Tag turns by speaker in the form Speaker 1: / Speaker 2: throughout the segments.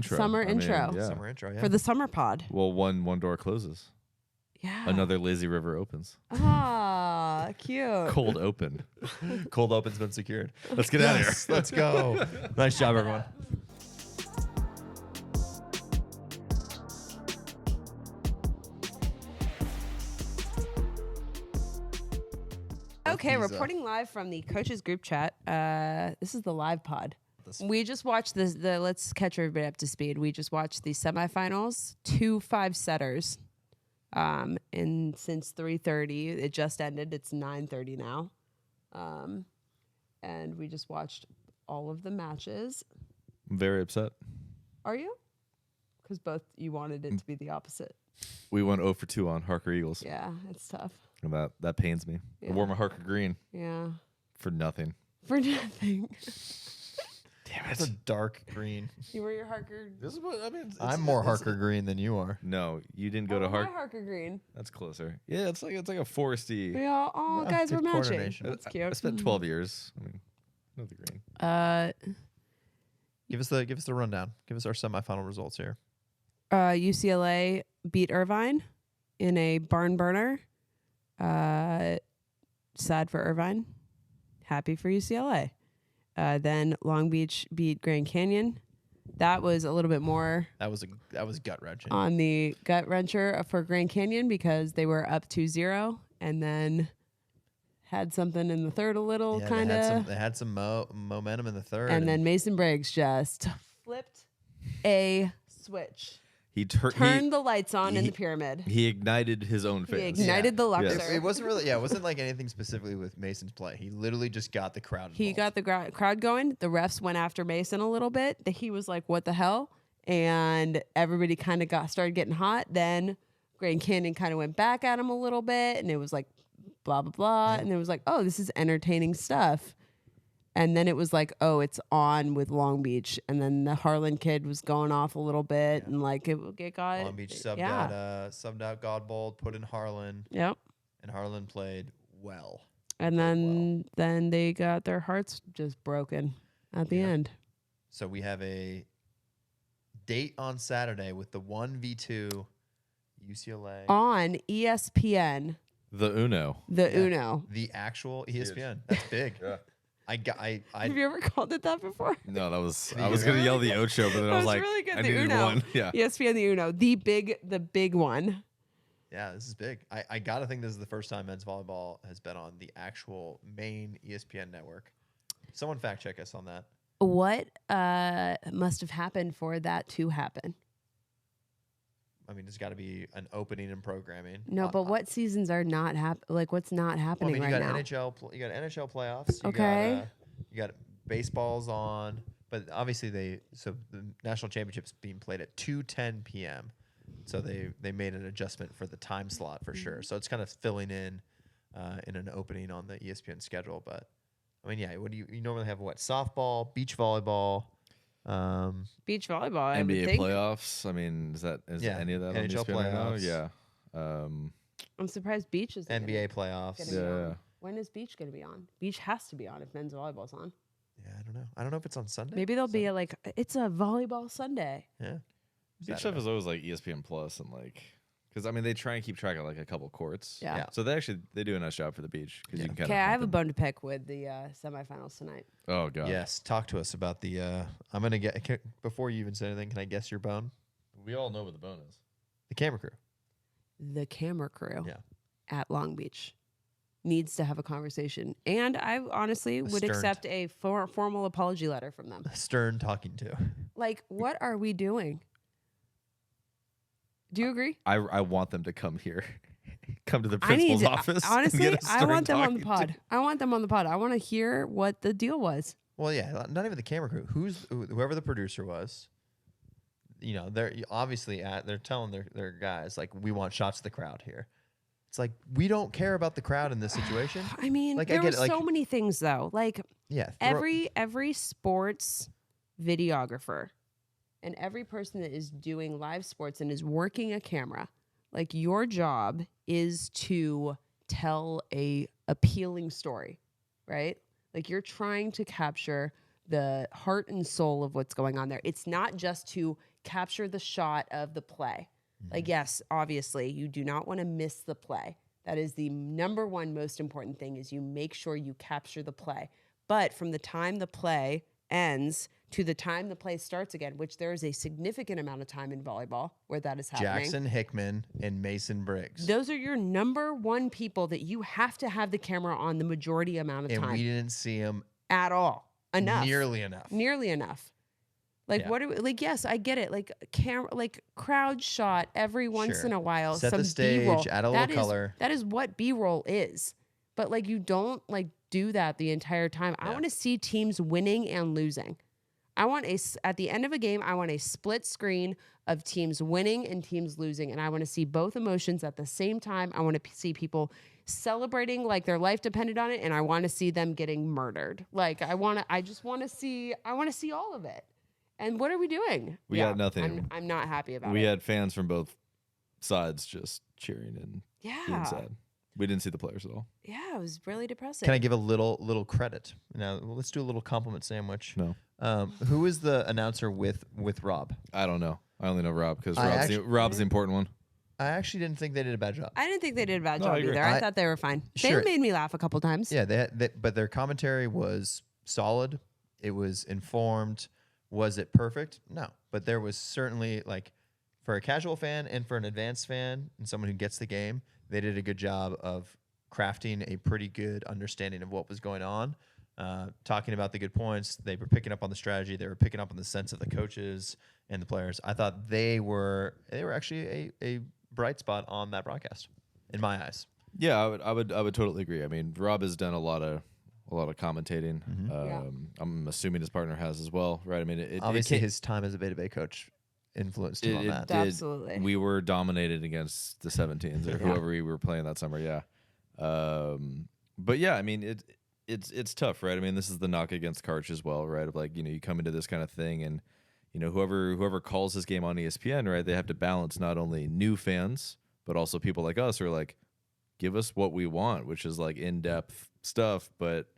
Speaker 1: intro.
Speaker 2: Summer intro.
Speaker 1: Yeah.
Speaker 3: Summer intro, yeah.
Speaker 2: For the summer pod.
Speaker 1: Well, one door closes.
Speaker 2: Yeah.
Speaker 1: Another lazy river opens.
Speaker 2: Ah, cute.
Speaker 1: Cold open.
Speaker 3: Cold open's been secured.
Speaker 1: Let's get out of here.
Speaker 3: Let's go. Nice job, everyone.
Speaker 2: Okay,
Speaker 3: These,
Speaker 2: reporting live from the coaches group chat. This is the live pod. We just watched the let's catch everybody up to speed. We just watched the semifinals, 2 5-setters. And since 3:30, it just ended. It's 9:30 now. And we just watched all of the matches.
Speaker 1: I'm very upset.
Speaker 2: Are you? Because both you wanted it to be the opposite.
Speaker 1: We went 0 for 2 on Harker Eagles.
Speaker 2: Yeah, it's tough.
Speaker 1: And that pains me.
Speaker 2: Yeah.
Speaker 1: I wore my Harker green
Speaker 2: Yeah.
Speaker 1: for nothing.
Speaker 2: For nothing.
Speaker 1: Damn
Speaker 3: It's a dark green.
Speaker 2: You wear your Harker.
Speaker 1: This is what I mean.
Speaker 3: I'm more Harker green than you are.
Speaker 1: No, you didn't go
Speaker 2: Oh,
Speaker 1: to
Speaker 2: my
Speaker 1: Harker.
Speaker 2: Harker green.
Speaker 1: That's closer. Yeah, it's like a foresty.
Speaker 2: We all guys
Speaker 3: good
Speaker 2: were matching.
Speaker 3: coordination.
Speaker 2: That's
Speaker 1: I
Speaker 2: cute.
Speaker 1: spent 12 years. I mean, not the green.
Speaker 3: Give us the rundown. Give us our semifinal results here.
Speaker 2: UCLA beat Irvine in a barn burner. Sad for Irvine. Happy for UCLA. Then Long Beach beat Grand Canyon. That was a little bit more
Speaker 3: That was gut wrenching.
Speaker 2: on the gut wrencher for Grand Canyon because they were up 2-0 and then had something in the third a little
Speaker 3: Yeah,
Speaker 2: kind of.
Speaker 3: They had some momentum in the third.
Speaker 2: And then Mason Briggs just flipped a switch.
Speaker 1: He
Speaker 2: Turned the lights on in the pyramid.
Speaker 1: He ignited his own
Speaker 2: He
Speaker 1: fans.
Speaker 2: ignited the
Speaker 1: Yes.
Speaker 2: Luxor.
Speaker 3: it wasn't really. Yeah, it wasn't like anything specifically with Mason's play. He literally just got the crowd.
Speaker 2: He got
Speaker 3: involved.
Speaker 2: the crowd going. The refs went after Mason a little bit. He was like, "What the hell?" And everybody kind of started getting hot. Then Grand Canyon kind of went back at him a little bit, and it was like, blah blah blah. And it was like, "Oh, this is entertaining stuff." And then it was like, "Oh, it's on with Long Beach." And then the Harlan kid was going off a little bit, and like it got
Speaker 3: Long Beach subbed out Godbold, put in Harlan,
Speaker 2: Yep.
Speaker 3: and Harlan played well.
Speaker 2: And then they got their hearts just broken at the end.
Speaker 3: So we have a date on Saturday with the 1v2 UCLA.
Speaker 2: On ESPN,
Speaker 1: The Uno.
Speaker 2: Uno.
Speaker 3: The actual ESPN. That's big.
Speaker 1: Yeah.
Speaker 2: Have you ever called it that before?
Speaker 1: No, I was gonna yell the Ocho, but then I was like,
Speaker 2: really good.
Speaker 1: I
Speaker 2: The
Speaker 1: needed
Speaker 2: Uno.
Speaker 1: one. Yeah.
Speaker 2: ESPN the Uno, the big one.
Speaker 3: Yeah, this is big. I gotta think this is the first time men's volleyball has been on the actual main ESPN network. Someone fact check us on that.
Speaker 2: What must have happened for that to happen?
Speaker 3: I mean, there's got to be an opening in programming.
Speaker 2: No, but what seasons are not what's not happening
Speaker 3: you
Speaker 2: right
Speaker 3: got
Speaker 2: now?
Speaker 3: NHL. You got NHL playoffs.
Speaker 2: Okay.
Speaker 3: You got baseball's on, but obviously the national championship's being played at 2:10 p.m. So they made an adjustment for the time slot for sure. So it's kind of filling in an opening on the ESPN schedule. But I mean, yeah, what do you normally have? What, softball, beach volleyball,
Speaker 2: Beach volleyball. I would
Speaker 1: NBA
Speaker 2: think.
Speaker 1: playoffs. I mean, is any of that on
Speaker 3: NHL
Speaker 1: ESPN right now?
Speaker 3: playoffs.
Speaker 1: Yeah.
Speaker 2: I'm surprised Beach is
Speaker 3: NBA playoffs.
Speaker 2: gonna be
Speaker 1: Yeah.
Speaker 2: on. When is Beach going to be on? Beach has to be on if men's volleyball's on.
Speaker 3: Yeah, I don't know. I don't know if it's on Sunday.
Speaker 2: Maybe there'll be it's a volleyball Sunday.
Speaker 3: Yeah.
Speaker 1: Beach stuff is always like ESPN Plus and like, because I mean they try and keep track of like a couple courts.
Speaker 2: Yeah.
Speaker 1: So they do a nice job for the beach because you can kind of.
Speaker 2: Okay, I have a bone to pick with the semifinals tonight.
Speaker 1: Oh god.
Speaker 3: Yes. Talk to us about the. I'm gonna before you even say anything. Can I guess your bone?
Speaker 1: We all know what the bone is.
Speaker 3: The camera crew.
Speaker 2: The camera crew
Speaker 3: Yeah.
Speaker 2: at Long Beach needs to have a conversation. And I honestly would
Speaker 3: stern-
Speaker 2: accept a formal apology letter from them.
Speaker 3: Stern talking to.
Speaker 2: Like, what are we doing? Do you agree?
Speaker 1: I want them to come here, come to the principal's office. and
Speaker 2: Honestly,
Speaker 1: get a
Speaker 2: I
Speaker 1: stern
Speaker 2: want them on the
Speaker 1: talking
Speaker 2: pod. I want them on the pod. I want to hear what the deal was.
Speaker 3: Well, yeah, not even the camera crew. Whoever the producer was. You know, they're obviously they're telling their guys like, we want shots of the crowd here. It's like, we don't care about the crowd in this situation.
Speaker 2: I mean,
Speaker 3: Like, I
Speaker 2: there were
Speaker 3: get it,
Speaker 2: so
Speaker 3: like-
Speaker 2: many things though. Like
Speaker 3: Yeah.
Speaker 2: every sports videographer and every person that is doing live sports and is working a camera, like your job is to tell a appealing story, right? Like you're trying to capture the heart and soul of what's going on there. It's not just to capture the shot of the play. Like, yes, obviously, you do not want to miss the play. That is the number one most important thing, is you make sure you capture the play. But from the time the play ends to the time the play starts again, which there is a significant amount of time in volleyball where that is happening.
Speaker 3: Jackson Hickman and Mason Briggs.
Speaker 2: Those are your number one people that you have to have the camera on the majority amount of
Speaker 3: And
Speaker 2: time.
Speaker 3: we didn't see them
Speaker 2: At all. Enough.
Speaker 3: nearly enough.
Speaker 2: Nearly enough. Like,
Speaker 3: Yeah.
Speaker 2: what are we, like, yes, I get it. Like, camera, like, crowd shot every once
Speaker 3: Sure.
Speaker 2: in a while.
Speaker 3: Set
Speaker 2: some
Speaker 3: the stage,
Speaker 2: B-roll.
Speaker 3: add a little color.
Speaker 2: That is what B-roll is. But, like, you don't, like, do that the entire time. I
Speaker 3: Yeah.
Speaker 2: want to see teams winning and losing. I want at the end of a game, I want a split screen of teams winning and teams losing. And I want to see both emotions at the same time. I want to see people celebrating like their life depended on it. And I want to see them getting murdered. Like, I want to see all of it. And what are we doing?
Speaker 1: We got nothing.
Speaker 2: I'm not happy about it.
Speaker 1: We had fans from both sides just cheering and being
Speaker 2: Yeah.
Speaker 1: sad. We didn't see the players at all.
Speaker 2: Yeah, it was really depressing.
Speaker 3: Can I give a little credit? Now, let's do a little compliment sandwich.
Speaker 1: No.
Speaker 3: Who is the announcer with Rob?
Speaker 1: I don't know. I only know Rob because
Speaker 3: I
Speaker 1: Rob's the important one.
Speaker 3: I actually didn't think they did a bad job.
Speaker 2: I didn't think they did a bad
Speaker 1: No,
Speaker 2: job
Speaker 1: I agree.
Speaker 2: either. I
Speaker 3: I-
Speaker 2: thought they were fine.
Speaker 3: Sure.
Speaker 2: They made me laugh a couple times.
Speaker 3: Yeah, but their commentary was solid. It was informed. Was it perfect? No, but there was certainly, like, for a casual fan and for an advanced fan and someone who gets the game, they did a good job of crafting a pretty good understanding of what was going on. Talking about the good points, they were picking up on the strategy. They were picking up on the sense of the coaches and the players. I thought they were actually a bright spot on that broadcast, in my eyes.
Speaker 1: Yeah, I would totally agree. I mean, Rob has done a lot of commentating.
Speaker 2: Yeah.
Speaker 1: I'm assuming his partner has as well, right? I mean,
Speaker 3: Obviously, his time as a Beta Bay coach influenced him on that.
Speaker 2: Absolutely.
Speaker 1: We were dominated against the 17s or whoever we were playing that summer. Yeah, but yeah, I mean, it's tough, right? I mean, this is the knock against Karch as well, right? Of like, you come into this kind of thing, and whoever calls this game on ESPN, right? They have to balance not only new fans but also people like us who are like, give us what we want, which is like in-depth stuff, but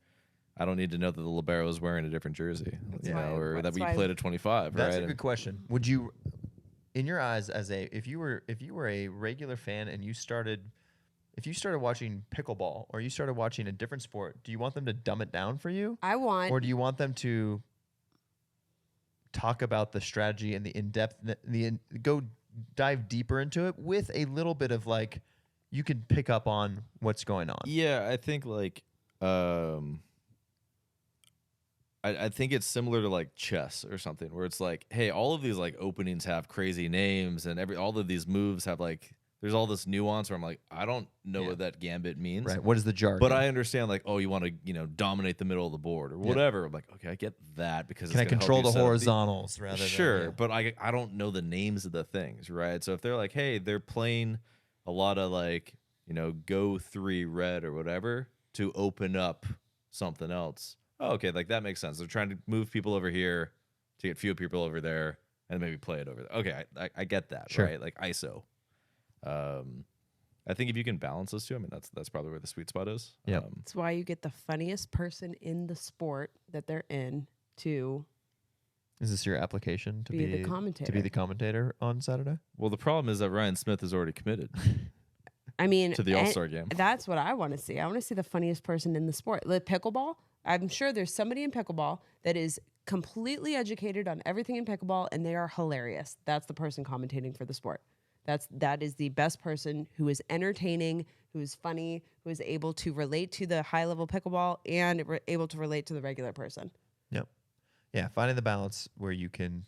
Speaker 1: I don't need to know that the libero is wearing a different jersey, or that we played at 25.
Speaker 3: That's
Speaker 1: right?
Speaker 3: a good question. Would you, in your eyes, if you were a regular fan and if you started watching pickleball or you started watching a different sport, do you want them to dumb it down for you, or do you want them to talk about the strategy and the in-depth, go dive deeper into it with a little bit of, like, you can pick up on what's going on?
Speaker 1: Yeah, I think like I think it's similar to like chess or something, where it's like, hey, all of these like openings have crazy names, and all of these moves have like, there's all this nuance where I'm like, I don't know what that gambit means.
Speaker 3: Right. What is the jargon?
Speaker 1: But I understand, like, oh, you want to, dominate the middle of the board or whatever. I'm like, okay, I get that, because
Speaker 3: Can I
Speaker 1: it's gonna
Speaker 3: control
Speaker 1: help you
Speaker 3: the
Speaker 1: set up
Speaker 3: horizontals rather than...
Speaker 1: Sure,
Speaker 3: yeah.
Speaker 1: but I don't know the names of the things, right? So if they're like, hey, they're playing a lot of like, go 3 red or whatever to open up something else. Oh, okay, like that makes sense. They're trying to move people over here to get few people over there and maybe play it over there. Okay, I get that,
Speaker 3: Sure.
Speaker 1: right? Like ISO. I think if you can balance those two, I mean, that's probably where the sweet spot is.
Speaker 3: Yep.
Speaker 2: That's why you get the funniest person in the sport that they're in to
Speaker 3: Is this your application to
Speaker 2: be the commentator.
Speaker 3: To be the commentator on Saturday?
Speaker 1: Well, the problem is that Ryan Smith is already committed
Speaker 2: I mean,
Speaker 1: to the All-Star game.
Speaker 2: That's what I want to see. I want to see the funniest person in the sport. The pickleball, I'm sure there's somebody in pickleball that is completely educated on everything in pickleball, and they are hilarious. That's the person commentating for the sport. That is the best person, who is entertaining, who is funny, who is able to relate to the high-level pickleball and able to relate to the regular person.
Speaker 3: Yep. Yeah, finding the balance where you can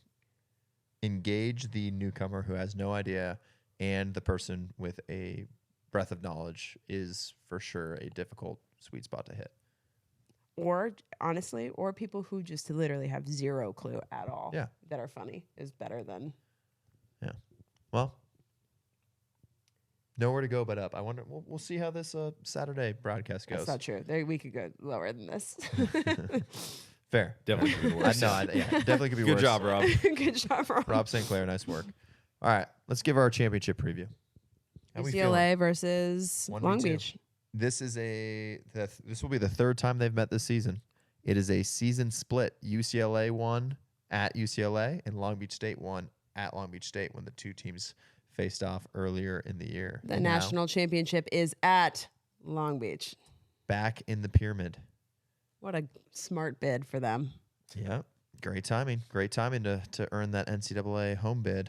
Speaker 3: engage the newcomer who has no idea and the person with a breadth of knowledge is for sure a difficult sweet spot to hit.
Speaker 2: Or honestly, or people who just literally have zero clue at all.
Speaker 3: Yeah.
Speaker 2: That are funny is better than.
Speaker 3: Yeah. Well, nowhere to go but up. I wonder. We'll see how this Saturday broadcast goes.
Speaker 2: That's not true. We could go lower than this.
Speaker 3: Fair.
Speaker 1: Definitely could be worse.
Speaker 3: Definitely could be
Speaker 1: Good
Speaker 3: worse.
Speaker 1: job, Rob.
Speaker 2: Good job, Rob.
Speaker 3: Rob St. Clair, nice work. All right, let's give our championship preview. How we feeling?
Speaker 2: UCLA versus
Speaker 3: 1v2.
Speaker 2: Long Beach.
Speaker 3: This is this will be the third time they've met this season. It is a season split. UCLA won at UCLA, and Long Beach State won at Long Beach State when the two teams faced off earlier in the year.
Speaker 2: The
Speaker 3: And now,
Speaker 2: national championship is at Long Beach.
Speaker 3: back in the pyramid.
Speaker 2: What a smart bid for them.
Speaker 3: Yeah, great timing. Great timing to earn that NCAA home bid.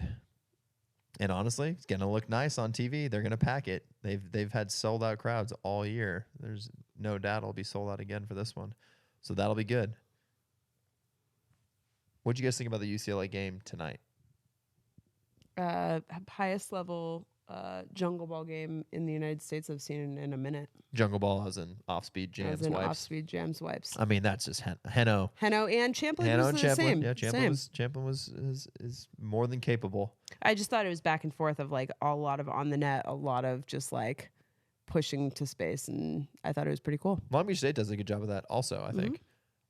Speaker 3: And honestly, it's gonna look nice on TV. They're gonna pack it. They've had sold out crowds all year. There's no doubt it'll be sold out again for this one. So that'll be good. What'd you guys think about the UCLA game tonight?
Speaker 2: Highest level jungle ball game in the United States I've seen in a minute.
Speaker 3: Jungle ball as in off-speed jams
Speaker 2: As in
Speaker 3: wipes.
Speaker 2: off-speed jams wipes.
Speaker 3: I mean, that's just Heno.
Speaker 2: Heno and Champlin
Speaker 3: Heno
Speaker 2: was
Speaker 3: and
Speaker 2: the
Speaker 3: Champlin.
Speaker 2: same.
Speaker 3: Yeah,
Speaker 2: Same.
Speaker 3: Champlin is more than capable.
Speaker 2: I just thought it was back and forth of like a lot of on the net, a lot of just like pushing to space, and I thought it was pretty cool.
Speaker 3: Long Beach State does a good job of that also, I think.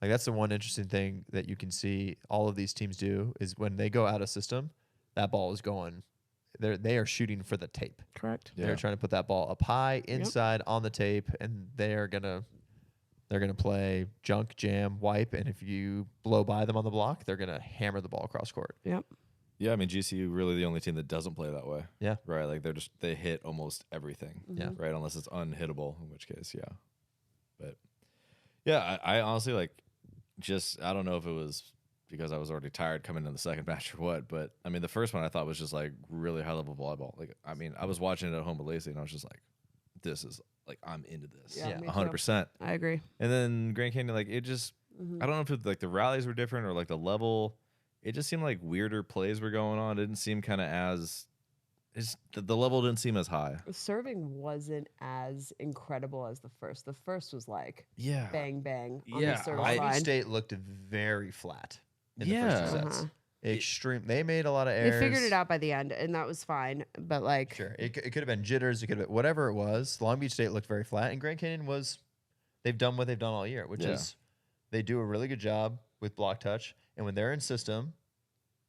Speaker 3: Like that's the one interesting thing that you can see all of these teams do is when they go out of system, that ball is going they are shooting for the tape.
Speaker 2: Correct.
Speaker 1: Yeah.
Speaker 3: They're trying to put that ball up high inside on the tape, and they're gonna play junk, jam, wipe, and if you blow by them on the block, they're gonna hammer the ball across court.
Speaker 2: Yep.
Speaker 1: Yeah, I mean GCU really the only team that doesn't play that way.
Speaker 3: Yeah.
Speaker 1: Right. Like they hit almost everything.
Speaker 3: Yeah.
Speaker 1: Right. Unless it's unhittable, in which case, yeah. But yeah, I honestly I don't know if it was because I was already tired coming in the second match or what, but I mean the first one I thought was just like really high level volleyball. Like I mean I was watching it at home with Lacey and I was just like, this is like I'm into this.
Speaker 2: Yeah, me too.
Speaker 1: 100%.
Speaker 2: I agree.
Speaker 1: And then Grand Canyon, like it just I don't know if it, like the rallies were different or like the level. It just seemed like weirder plays were going on. It didn't seem kind of as the level didn't seem as high.
Speaker 2: The serving wasn't as incredible as the first. The first was like
Speaker 1: Yeah.
Speaker 2: bang bang on
Speaker 1: Yeah,
Speaker 2: the service
Speaker 3: Long Beach
Speaker 2: line.
Speaker 3: State looked very flat in the
Speaker 1: Yeah.
Speaker 3: first two sets.
Speaker 2: Uh-huh.
Speaker 3: Extreme. They made a lot of
Speaker 2: They
Speaker 3: errors.
Speaker 2: figured it out by the end, and that was fine. But like,
Speaker 3: Sure. It could have been jitters. It could have been whatever it was. Long Beach State looked very flat, and Grand Canyon they've done what they've done all year, which
Speaker 1: Yeah.
Speaker 3: is they do a really good job with block touch. And when they're in system,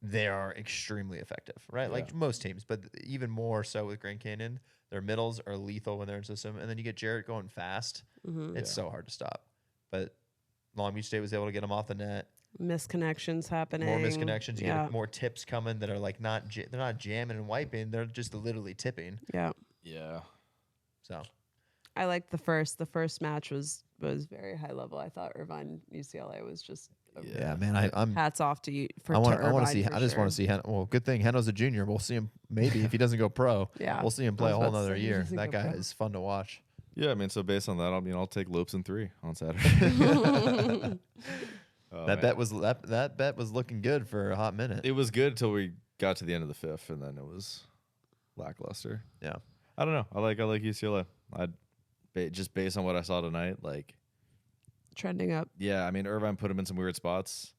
Speaker 3: they are extremely effective, right? Like
Speaker 1: Yeah.
Speaker 3: most teams, but even more so with Grand Canyon. Their middles are lethal when they're in system. And then you get Jarrett going fast. It's so hard to stop. But Long Beach State was able to get them off the net.
Speaker 2: misconnections happening.
Speaker 3: More misconnections. You
Speaker 2: Yeah.
Speaker 3: get more tips coming that are like they're not jamming and wiping. They're just literally tipping.
Speaker 2: Yeah.
Speaker 1: Yeah.
Speaker 3: So
Speaker 2: I liked the first. The first match was very high level. I thought Irvine UCLA was just
Speaker 3: yeah, man, I'm
Speaker 2: hats off to you for
Speaker 3: I want
Speaker 2: to
Speaker 3: to see.
Speaker 2: Irvine for
Speaker 3: I just want to
Speaker 2: sure.
Speaker 3: see. Well, good thing Heno's a junior. We'll see him. Maybe if he doesn't go pro,
Speaker 2: Yeah.
Speaker 3: we'll see him
Speaker 2: I
Speaker 3: play a
Speaker 2: was
Speaker 3: whole
Speaker 2: about to
Speaker 3: nother
Speaker 2: say, he
Speaker 3: year.
Speaker 2: doesn't
Speaker 3: That
Speaker 2: go
Speaker 3: guy
Speaker 2: pro.
Speaker 3: is fun to watch.
Speaker 1: Yeah, I mean, so based on that, I'll take Lopes in 3 on Saturday. Oh,
Speaker 3: That
Speaker 1: man.
Speaker 3: bet was looking good for a hot minute.
Speaker 1: It was good until we got to the end of the fifth, and then it was lackluster.
Speaker 3: Yeah,
Speaker 1: I don't know. I like UCLA. Just based on what I saw tonight, like
Speaker 2: Trending up.
Speaker 1: yeah, I mean Irvine put him in some weird spots.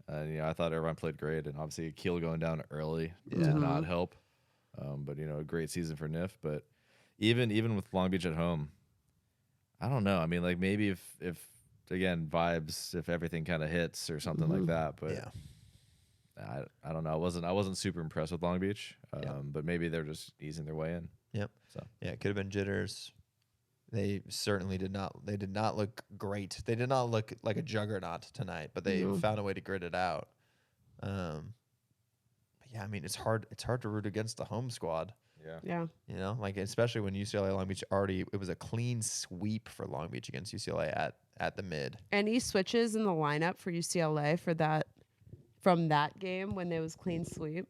Speaker 1: I thought Irvine played great, and obviously Keel going down early did not help. But a great season for NIF. But even with Long Beach at home, I don't know. I mean, like maybe if again vibes, if everything kind of hits or something like that. But
Speaker 3: yeah.
Speaker 1: I don't know. I wasn't super impressed with Long Beach. But maybe they're just easing their way in.
Speaker 3: Yep.
Speaker 1: So
Speaker 3: Yeah, it could have been jitters. They certainly did not. They did not look great. They did not look like a juggernaut tonight, but they found a way to grit it out. But yeah, I mean, it's hard. It's hard to root against the home squad.
Speaker 2: Yeah.
Speaker 3: Like especially when UCLA Long Beach it was a clean sweep for Long Beach against UCLA at the mid.
Speaker 2: Any switches in the lineup for UCLA for that from that game when there was clean sweep?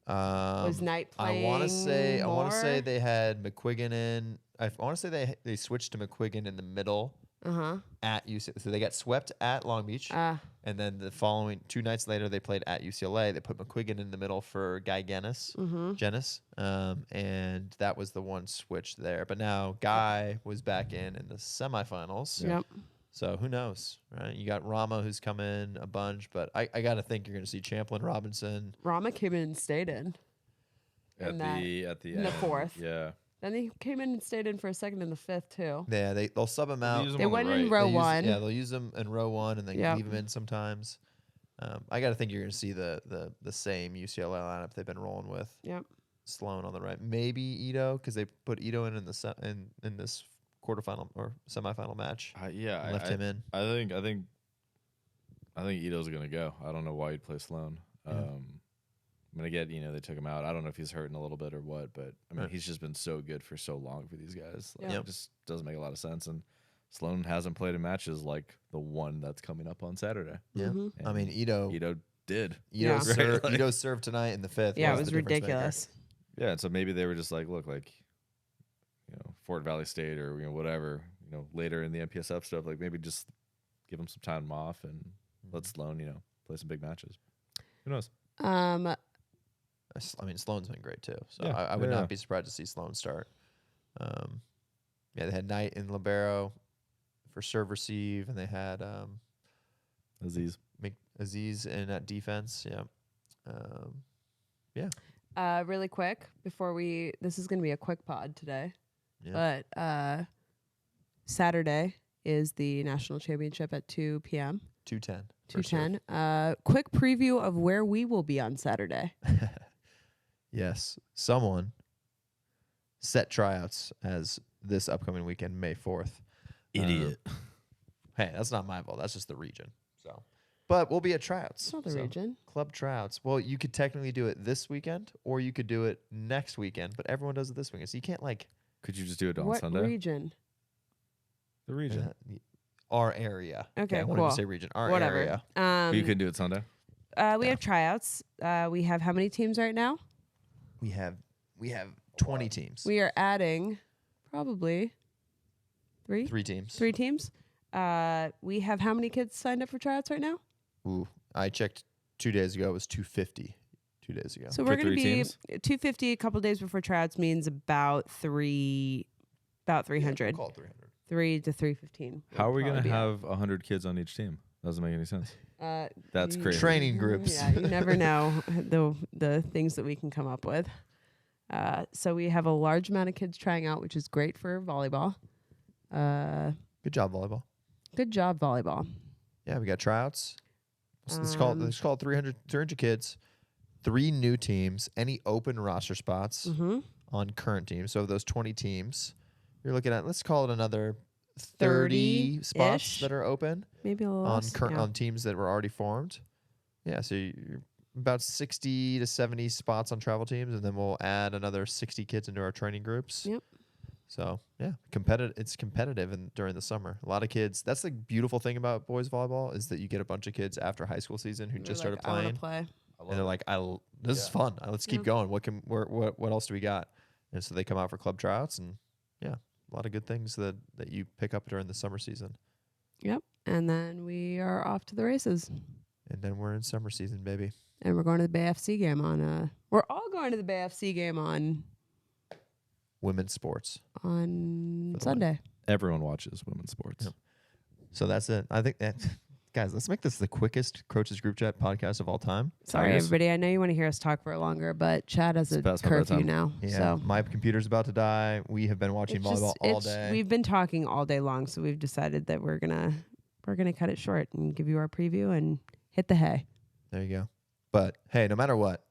Speaker 2: Was Knight playing
Speaker 3: I want to say
Speaker 2: more?
Speaker 3: they had McQuiggan in. I want to say they switched to McQuiggan in the middle at UCLA. So they got swept at Long Beach, and then the following 2 nights later they played at UCLA. They put McQuiggan in the middle for Guy Genis, and that was the one switch there. But now Guy was back in the semifinals.
Speaker 2: Yep.
Speaker 3: So who knows, right? You got Rama who's come in a bunch, but I got to think you're going to see Champlin, Robinson.
Speaker 2: Rama came in and stayed in.
Speaker 1: at
Speaker 2: In
Speaker 1: the
Speaker 2: in the
Speaker 1: end.
Speaker 2: fourth.
Speaker 1: Yeah.
Speaker 2: Then he came in and stayed in for a second in the fifth too.
Speaker 3: Yeah, they'll sub him out.
Speaker 1: use him
Speaker 2: They
Speaker 1: on the
Speaker 2: went in
Speaker 1: right.
Speaker 2: row
Speaker 3: They'll use-
Speaker 2: one.
Speaker 3: Yeah, they'll use them in row one and then
Speaker 2: Yep.
Speaker 3: leave them in sometimes. I got to think you're going to see the same UCLA lineup they've been rolling with.
Speaker 2: Yep.
Speaker 3: Sloan on the right, maybe Ito because they put Ito in the in this quarterfinal or semifinal match.
Speaker 1: Yeah,
Speaker 3: and left him in.
Speaker 1: I think Ito's gonna go. I don't know why he'd play Sloan.
Speaker 3: Yeah.
Speaker 1: I mean, again, they took him out. I don't know if he's hurting a little bit or what, but I mean,
Speaker 3: Right.
Speaker 1: he's just been so good for so long for these guys. Like,
Speaker 2: Yeah.
Speaker 1: It just doesn't make a lot of sense. And Sloan hasn't played in matches like the one that's coming up on Saturday.
Speaker 3: Yeah,
Speaker 2: Mhm.
Speaker 3: I mean Ito
Speaker 1: did.
Speaker 2: Yeah.
Speaker 1: Right,
Speaker 3: Ito served tonight in the 5th.
Speaker 2: Yeah, it
Speaker 3: the
Speaker 2: was
Speaker 3: difference maker.
Speaker 2: ridiculous.
Speaker 1: Yeah, and so maybe they were just like, look, like, Fort Valley State or whatever, later in the MPSF stuff, like maybe just give them some time off and let Sloan, play some big matches. Who knows?
Speaker 3: I mean, Sloan's been great too, so
Speaker 1: Yeah.
Speaker 3: I would
Speaker 1: Yeah.
Speaker 3: not be surprised to see Sloan start. They had Knight in libero for serve receive, and they had
Speaker 1: Aziz.
Speaker 3: Aziz in at defense. Yeah,
Speaker 2: Really quick before this is going to be a quick pod today,
Speaker 3: yeah.
Speaker 2: but Saturday is the national championship at 2 p.m.
Speaker 3: 210.
Speaker 2: 2:10. Quick preview of where we will be on Saturday.
Speaker 3: Yes, someone set tryouts as this upcoming weekend, May 4th.
Speaker 1: Idiot.
Speaker 3: Hey, that's not my fault. That's just the region. So, but we'll be at tryouts.
Speaker 2: It's not the
Speaker 3: So,
Speaker 2: region.
Speaker 3: Club tryouts. Well, you could technically do it this weekend, or you could do it next weekend. But everyone does it this weekend, so you can't
Speaker 1: Could you just do it on
Speaker 2: What
Speaker 1: Sunday?
Speaker 2: region?
Speaker 1: The region.
Speaker 3: Our area.
Speaker 2: Okay,
Speaker 3: I wanted to
Speaker 2: cool.
Speaker 3: say region. Our
Speaker 2: Whatever.
Speaker 3: area.
Speaker 1: But you could do it Sunday.
Speaker 2: We have tryouts. We have how many teams right now?
Speaker 3: We have 20 teams.
Speaker 2: We are adding probably three
Speaker 3: 3 teams.
Speaker 2: teams. We have how many kids signed up for tryouts right now?
Speaker 3: Ooh, I checked 2 days ago. It was 250. 2 days ago.
Speaker 2: So
Speaker 1: For
Speaker 2: we're going to
Speaker 1: 3
Speaker 2: be
Speaker 1: teams?
Speaker 2: 250 a couple days before tryouts means about 300.
Speaker 3: Call it 300.
Speaker 2: 3 to 315.
Speaker 1: How are we going to
Speaker 2: to
Speaker 1: have 100 kids on each team? Doesn't make any sense. That's
Speaker 2: you-
Speaker 1: crazy.
Speaker 3: Training groups.
Speaker 2: Yeah, you never know the things that we can come up with. So we have a large amount of kids trying out, which is great for volleyball.
Speaker 3: Good job, volleyball.
Speaker 2: Good job, volleyball.
Speaker 3: Yeah, we got tryouts. Let's call it 300 kids, 3 new teams, any open roster spots
Speaker 2: Mm-hmm.
Speaker 3: on current teams. So those 20 teams, you're looking at, let's call it another 30
Speaker 2: 30-ish.
Speaker 3: spots that are open
Speaker 2: Maybe a little
Speaker 3: on
Speaker 2: less. Yeah.
Speaker 3: on teams that were already formed. Yeah, so you're about 60 to 70 spots on travel teams, and then we'll add another 60 kids into our training groups.
Speaker 2: Yep.
Speaker 3: So yeah, it's competitive during the summer. A lot of kids. That's the beautiful thing about boys volleyball is that you get a bunch of kids after high school season who
Speaker 2: They're
Speaker 3: just
Speaker 2: like,
Speaker 3: started
Speaker 2: I wanna
Speaker 3: playing,
Speaker 2: play.
Speaker 3: and they're like, "This is fun. Let's keep
Speaker 2: Yeah.
Speaker 3: going. What else do we got?" And so they come out for club tryouts, and yeah, a lot of good things that you pick up during the summer season.
Speaker 2: Yep. And then we are off to the races.
Speaker 3: And then we're in summer season, baby.
Speaker 2: And we're going to the Bay FC game on we're all going to the Bay FC game on
Speaker 3: Women's sports.
Speaker 2: on
Speaker 3: For the
Speaker 2: Sunday.
Speaker 1: Everyone watches women's sports.
Speaker 3: Yep. So that's it. I think that, guys, let's make this the quickest Coaches Group Chat podcast of all time.
Speaker 2: Sorry,
Speaker 1: Tigers.
Speaker 2: everybody. I know you want to hear us talk for longer, but Chad has
Speaker 1: It's
Speaker 2: a
Speaker 1: past my
Speaker 2: curfew
Speaker 1: bedtime.
Speaker 2: now.
Speaker 3: Yeah,
Speaker 2: So
Speaker 3: my computer's about to die. We have been watching volleyball all day.
Speaker 2: we've been talking all day long, so we've decided that we're gonna cut it short and give you our preview and hit the hay.
Speaker 3: There you go. But hey, no matter what,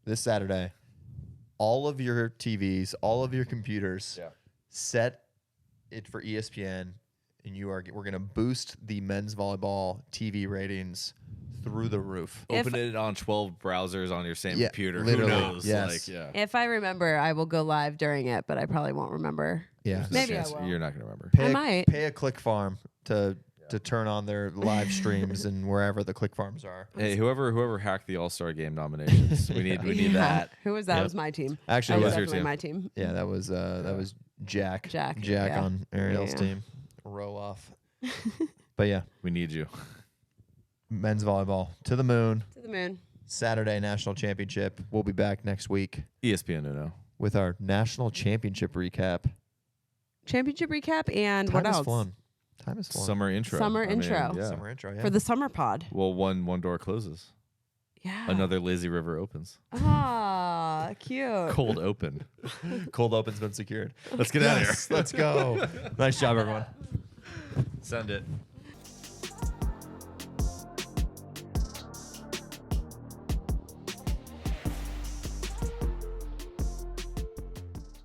Speaker 3: this Saturday, all of your TVs, all of your computers, set it for ESPN, and we're going to boost the men's volleyball TV ratings through the roof.
Speaker 1: Open it on 12 browsers on your same
Speaker 3: Yeah,
Speaker 1: computer.
Speaker 3: literally,
Speaker 1: Who knows?
Speaker 3: yes.
Speaker 2: If I remember, I will go live during it, but I probably won't remember.
Speaker 3: Yeah.
Speaker 1: There's no
Speaker 2: Maybe I
Speaker 1: chance
Speaker 2: will.
Speaker 1: You're not going to remember.
Speaker 2: I might.
Speaker 3: Pay a click farm to turn on their live streams and wherever the click farms are.
Speaker 1: Hey, whoever hacked the All-Star Game nominations, we need
Speaker 2: Yeah.
Speaker 1: that.
Speaker 2: Who was that?
Speaker 3: Yep.
Speaker 2: It was my team.
Speaker 3: Actually,
Speaker 2: That was
Speaker 1: your
Speaker 2: definitely
Speaker 1: team.
Speaker 2: my team.
Speaker 3: yeah, that was Jack.
Speaker 2: Jack, yeah.
Speaker 3: on Ariel's
Speaker 2: Yeah.
Speaker 3: team. Roll off. But yeah,
Speaker 1: We need you.
Speaker 3: men's volleyball to the moon.
Speaker 2: To the moon.
Speaker 3: Saturday national championship. We'll be back next week
Speaker 1: ESPN Uno.
Speaker 3: with our national championship recap.
Speaker 2: Championship recap and
Speaker 3: Time
Speaker 2: what
Speaker 3: has
Speaker 2: else?
Speaker 3: flown. Time has flown.
Speaker 1: Summer intro.
Speaker 2: Summer
Speaker 1: I mean,
Speaker 2: intro.
Speaker 1: yeah.
Speaker 3: Summer intro. Yeah.
Speaker 2: For the summer pod.
Speaker 1: Well, one door closes.
Speaker 2: Yeah.
Speaker 1: Another lazy river opens.
Speaker 2: Ah, cute.
Speaker 1: Cold open.
Speaker 3: cold open's been secured.
Speaker 1: Let's get out of here.
Speaker 3: Let's go. Nice job, everyone.
Speaker 1: Send it.